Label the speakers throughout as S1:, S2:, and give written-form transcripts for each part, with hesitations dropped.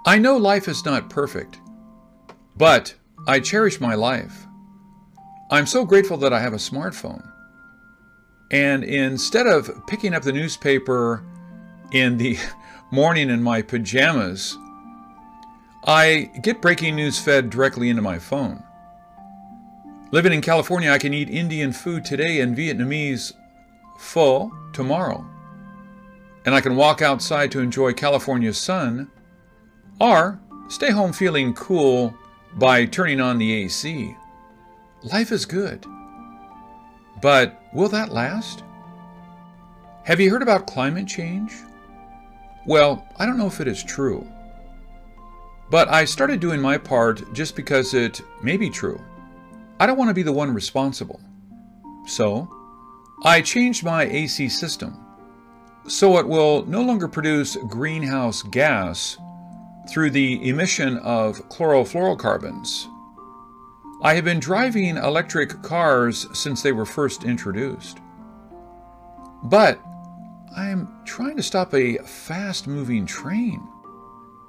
S1: I know life is not perfect, but I cherish my life. I'm so grateful that I have a smartphone. And instead of picking up the newspaper in the morning in my pajamas, I get breaking news fed directly into my phone. Living in California, I can eat Indian food today and Vietnamese pho tomorrow. And I can walk outside to enjoy California's sun, or stay home feeling cool by turning on the AC. Life is good. But will that last? Have you heard about climate change? Well, I don't know if it is true. But I started doing my part just because it may be true. I don't want to be the one responsible. So, I changed my AC system so it will no longer produce greenhouse gas through the emission of chlorofluorocarbons. I have been driving electric cars since they were first introduced. But I'm trying to stop a fast-moving train.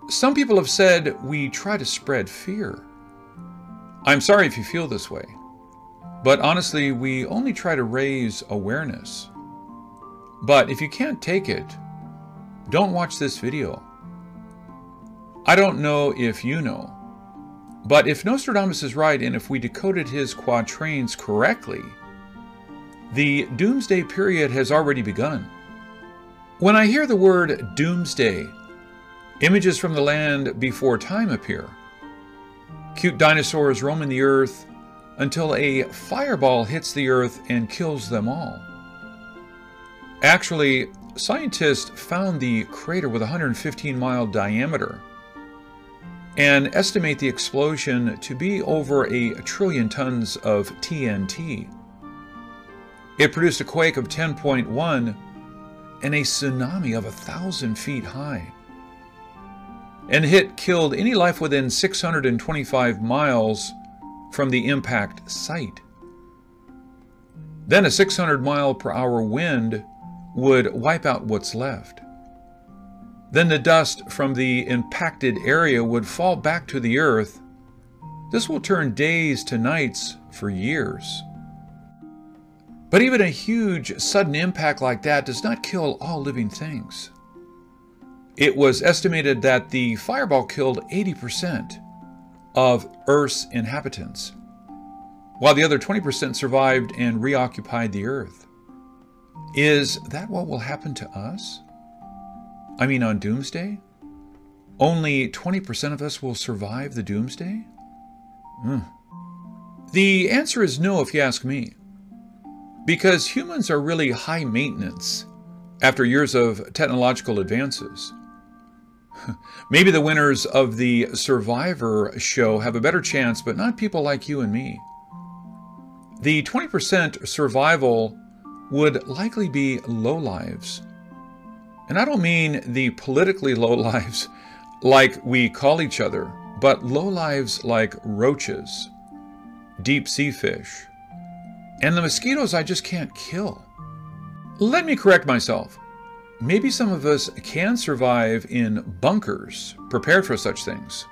S1: Some people have said we try to spread fear. I'm sorry if you feel this way, but honestly, we only try to raise awareness. But if you can't take it, don't watch this video. I don't know if you know, but if Nostradamus is right and if we decoded his quatrains correctly, the Doomsday period has already begun. When I hear the word Doomsday, images from the land before time appear. Cute dinosaurs roaming the earth until a fireball hits the earth and kills them all. Actually, scientists found the crater with a 115-mile diameter and estimate the explosion to be over 1 trillion tons of TNT. It produced a quake of 10.1 and a tsunami of 1,000 feet high. And the hit killed any life within 625 miles from the impact site. Then a 600-mile-per-hour wind would wipe out what's left. Then the dust from the impacted area would fall back to the earth. This will turn days to nights for years. But even a huge, sudden impact like that does not kill all living things. It was estimated that the fireball killed 80% of Earth's inhabitants, while the other 20% survived and reoccupied the Earth. Is that what will happen to us? I mean, on Doomsday? Only 20% of us will survive the Doomsday? The answer is no if you ask me. Because humans are really high maintenance after years of technological advances. Maybe the winners of the Survivor show have a better chance, but not people like you and me. The 20% survival would likely be lowlives. And I don't mean the politically lowlives like we call each other, but lowlives like roaches, deep sea fish, and the mosquitoes I just can't kill. Let me correct myself. Maybe some of us can survive in bunkers prepared for such things.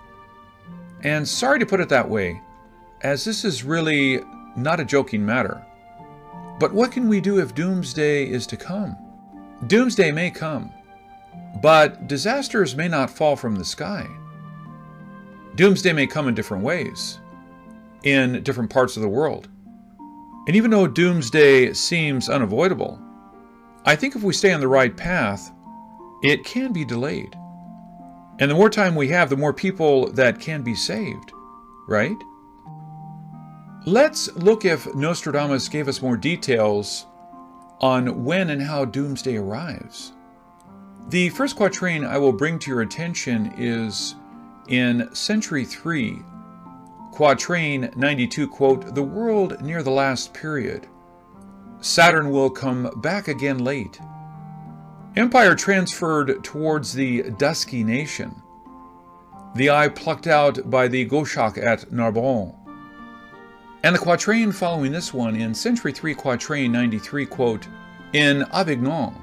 S1: And sorry to put it that way, as this is really not a joking matter. But what can we do if Doomsday is to come? Doomsday may come, but disasters may not fall from the sky. Doomsday may come in different ways, in different parts of the world. And even though Doomsday seems unavoidable, I think if we stay on the right path, it can be delayed. And the more time we have, the more people that can be saved, right? Let's look if Nostradamus gave us more details on when and how Doomsday arrives. The first quatrain I will bring to your attention is in Century 3, Quatrain 92, quote, "The world near the last period. Saturn will come back again late. Empire transferred towards the dusky nation. The eye plucked out by the Goshawk at Narbonne." And the quatrain following this one in Century 3, Quatrain 93, quote, "In Avignon,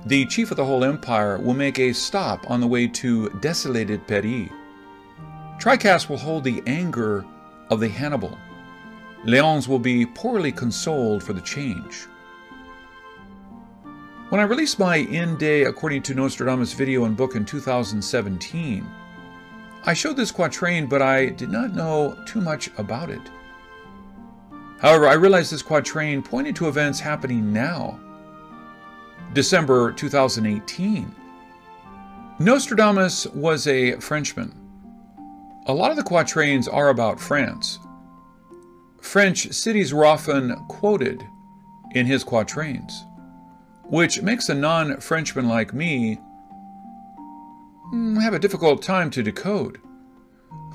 S1: the chief of the whole empire, will make a stop on the way to desolated Paris. Tricast will hold the anger of the Hannibal. Léons will be poorly consoled for the change. When I released my End Day According to Nostradamus video and book in 2017, I showed this quatrain, but I did not know too much about it. However, I realized this quatrain pointed to events happening now. December 2018. Nostradamus was a Frenchman. A lot of the quatrains are about France. French cities were often quoted in his quatrains, which makes a non-Frenchman like me have a difficult time to decode.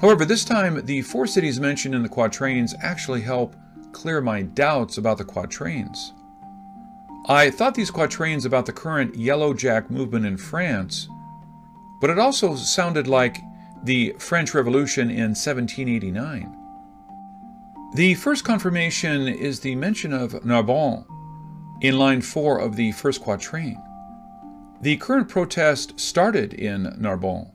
S1: However, this time the 4 cities mentioned in the quatrains actually help clear my doubts about the quatrains. I thought these quatrains about the current Yellow Jack movement in France, but it also sounded like the French Revolution in 1789. The first confirmation is the mention of Narbonne in line 4 of the first quatrain. The current protest started in Narbonne,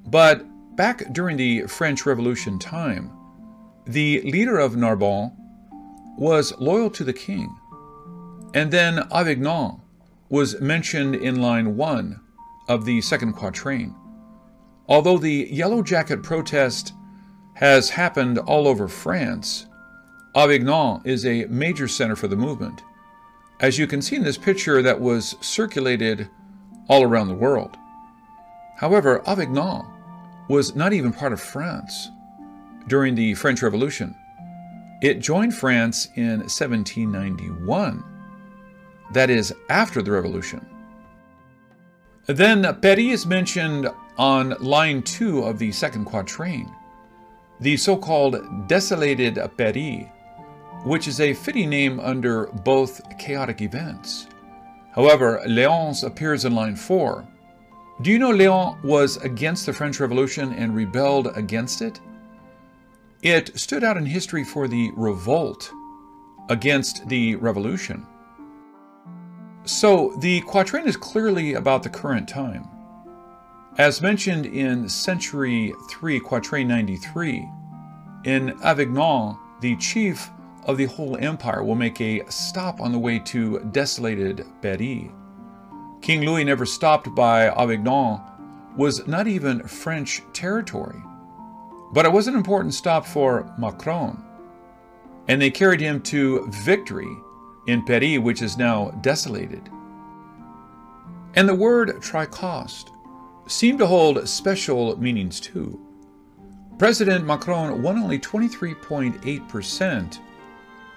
S1: but back during the French Revolution time, the leader of Narbonne was loyal to the king, and then Avignon was mentioned in line 1 of the second quatrain. Although the Yellow Jacket protest has happened all over France, Avignon is a major center for the movement, as you can see in this picture that was circulated all around the world. However, Avignon was not even part of France during the French Revolution. It joined France in 1791. That is after the Revolution. Then Paris is mentioned on line 2 of the second quatrain, the so-called desolated Paris, which is a fitting name under both chaotic events. However, Léons appears in line 4. Do you know Léon was against the French Revolution and rebelled against it? It stood out in history for the revolt against the revolution. So the quatrain is clearly about the current time. As mentioned in Century 3, Quatrain 93, in Avignon, the chief of the whole empire will make a stop on the way to desolated Paris. King Louis never stopped by Avignon, was not even French territory. But it was an important stop for Macron, and they carried him to victory in Paris, which is now desolated. And the word tricost seemed to hold special meanings too. President Macron won only 23.8%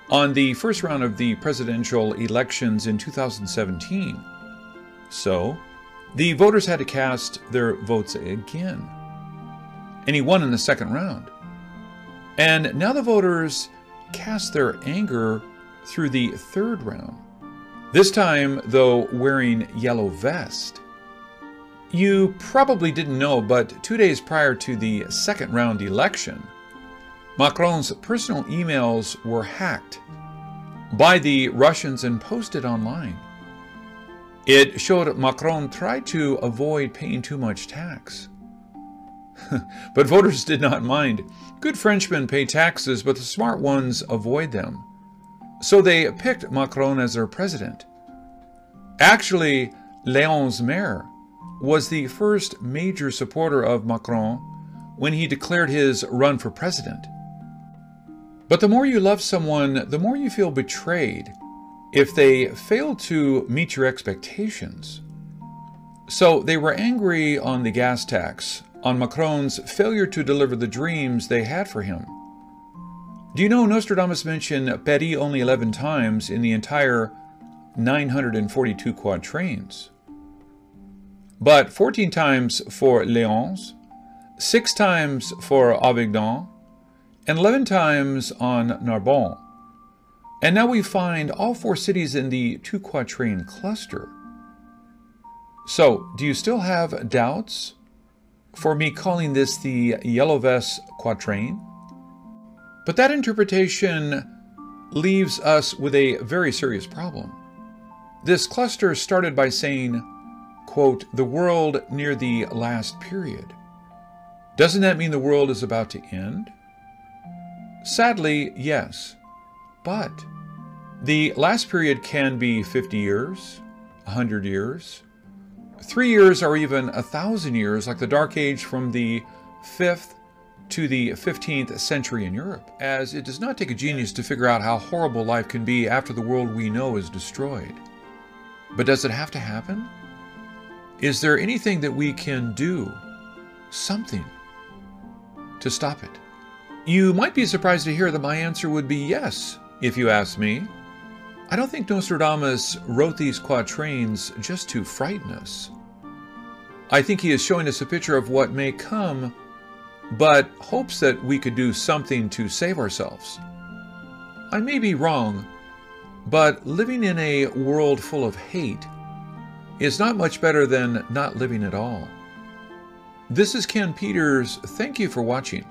S1: on the first round of the presidential elections in 2017. So, the voters had to cast their votes again. And he won in the second round. And now the voters cast their anger through the third round. This time, though, wearing yellow vest. You probably didn't know, but 2 days prior to the second round election, Macron's personal emails were hacked by the Russians and posted online. It showed Macron tried to avoid paying too much tax. But voters did not mind. Good Frenchmen pay taxes, but the smart ones avoid them. So they picked Macron as their president. Actually, Léon's mayor was the first major supporter of Macron when he declared his run for president. But the more you love someone, the more you feel betrayed if they fail to meet your expectations. So they were angry on the gas tax, on Macron's failure to deliver the dreams they had for him. Do you know Nostradamus mentioned Paris only 11 times in the entire 942 quatrains? But 14 times for Léons, 6 times for Avignon, and 11 times on Narbonne. And now we find all 4 cities in the 2-quatrain cluster. So, do you still have doubts for me calling this the Yellow Vest quatrain? But that interpretation leaves us with a very serious problem. This cluster started by saying, quote, the world near the last period. Doesn't that mean the world is about to end? Sadly, yes. But the last period can be 50 years, 100 years, 3 years, or even 1,000 years, like the Dark Age from the 5th to the 15th century in Europe, as it does not take a genius to figure out how horrible life can be after the world we know is destroyed. But does it have to happen? Is there anything that we can do, something, to stop it? You might be surprised to hear that my answer would be yes, if you ask me. I don't think Nostradamus wrote these quatrains just to frighten us. I think he is showing us a picture of what may come, but hopes that we could do something to save ourselves. I may be wrong, but living in a world full of hate is not much better than not living at all. This is Ken Peters. Thank you for watching.